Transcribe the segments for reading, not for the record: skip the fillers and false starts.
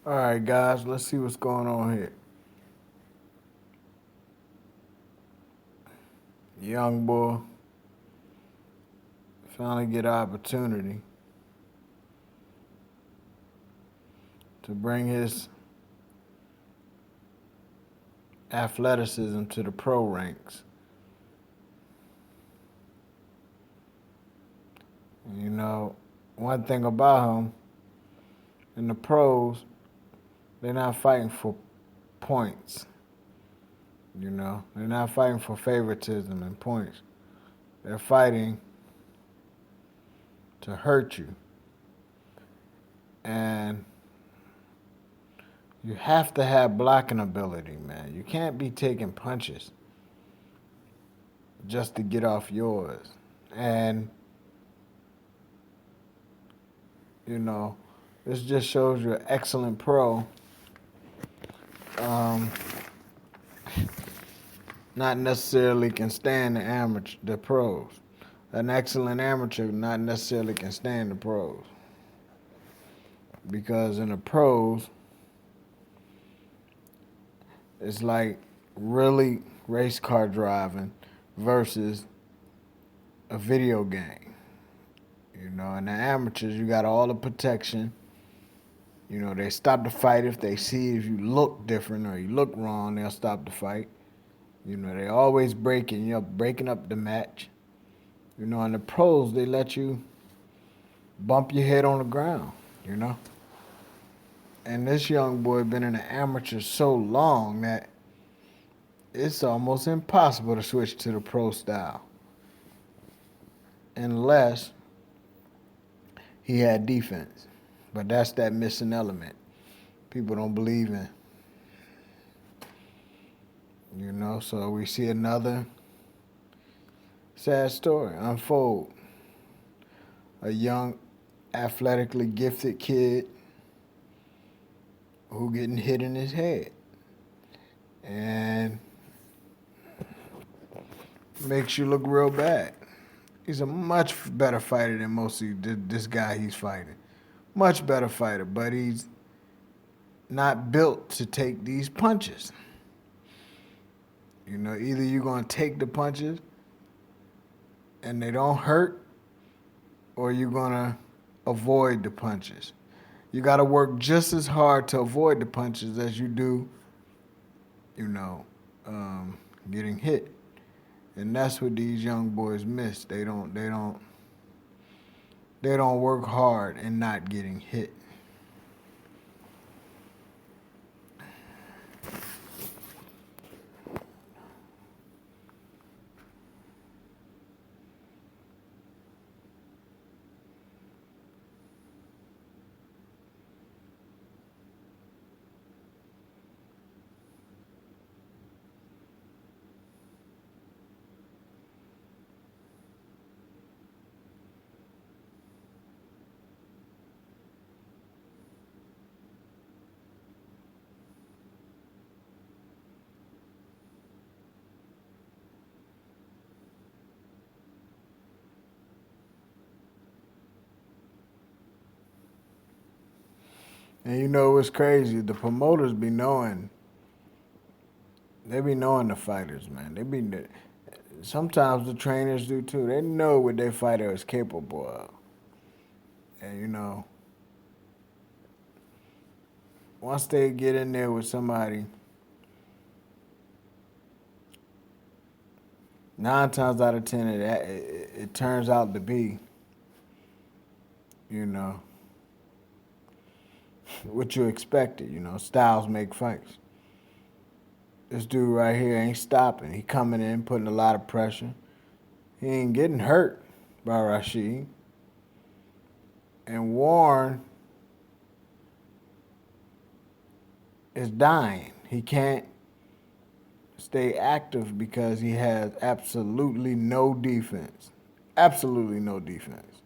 All right, guys, let's see what's going on here. Young boy finally get an opportunity to bring his athleticism to the pro ranks. You know, one thing about him in the pros, they're not fighting for points. They're not fighting for favoritism and points. They're fighting to hurt you. And you have to have blocking ability, man. You can't be taking punches just to get off yours. And, you know, this just shows you're an excellent pro. Um, not necessarily can stand the pros. An excellent amateur not necessarily can stand the pros. Because in the pros, it's like really race car driving versus a video game. In the amateurs, you got all the protection. They stop the fight if they see if you look different or you look wrong, they'll stop the fight. They always breaking up the match. In the pros, they let you bump your head on the ground. And this young boy been in the amateur so long that it's almost impossible to switch to the pro style unless he had defense. But that's that missing element people don't believe in. So we see another sad story unfold. A young, athletically gifted kid who getting hit in his head. And makes you look real bad. He's a much better fighter than most of this guy he's fighting. Much better fighter, but he's not built to take these punches. Either you're going to take the punches and they don't hurt, or you're going to avoid the punches. You got to work just as hard to avoid the punches as you do, getting hit. And that's what these young boys miss. They don't work hard in not getting hit. And what's crazy? The promoters be knowing. They be knowing the fighters, man. Sometimes the trainers do too. They know what their fighter is capable of. And once they get in there with somebody, 9 times out of 10, it turns out to be, what you expected. Styles make fights. This dude right here ain't stopping. He coming in, putting a lot of pressure. He ain't getting hurt by Rashee. And Warren is dying. He can't stay active because he has absolutely no defense. Absolutely no defense.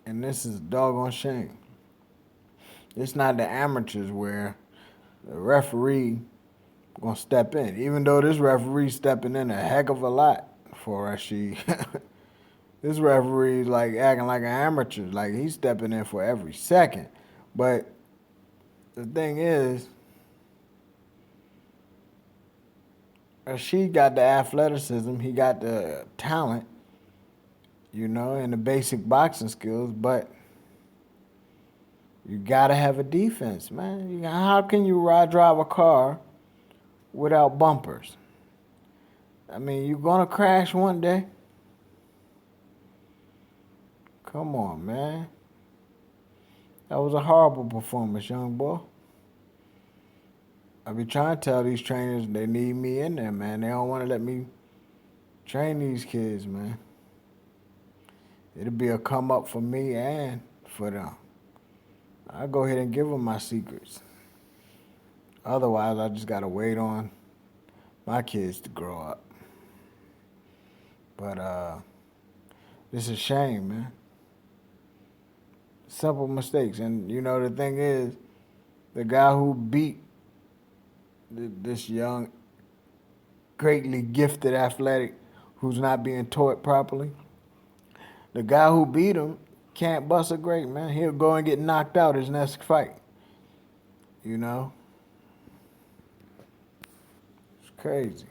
And this is a doggone shame. It's not the amateurs where the referee gonna step in. Even though this referee stepping in a heck of a lot for Rashee. This referee like acting like an amateur, like he's stepping in for every second. But the thing is, Rashee got the athleticism, he got the talent, and the basic boxing skills, but you gotta have a defense, man. How can you drive a car without bumpers? I mean, you're gonna crash one day. Come on, man. That was a horrible performance, young boy. I be trying to tell these trainers they need me in there, man. They don't want to let me train these kids, man. It'll be a come up for me and for them. I'll go ahead and give them my secrets. Otherwise, I just gotta wait on my kids to grow up. But it's a shame, man. Simple mistakes, and the thing is, the guy who beat this young, greatly gifted athletic who's not being taught properly, the guy who beat him can't bust a great, man. He'll go and get knocked out his next fight. It's crazy.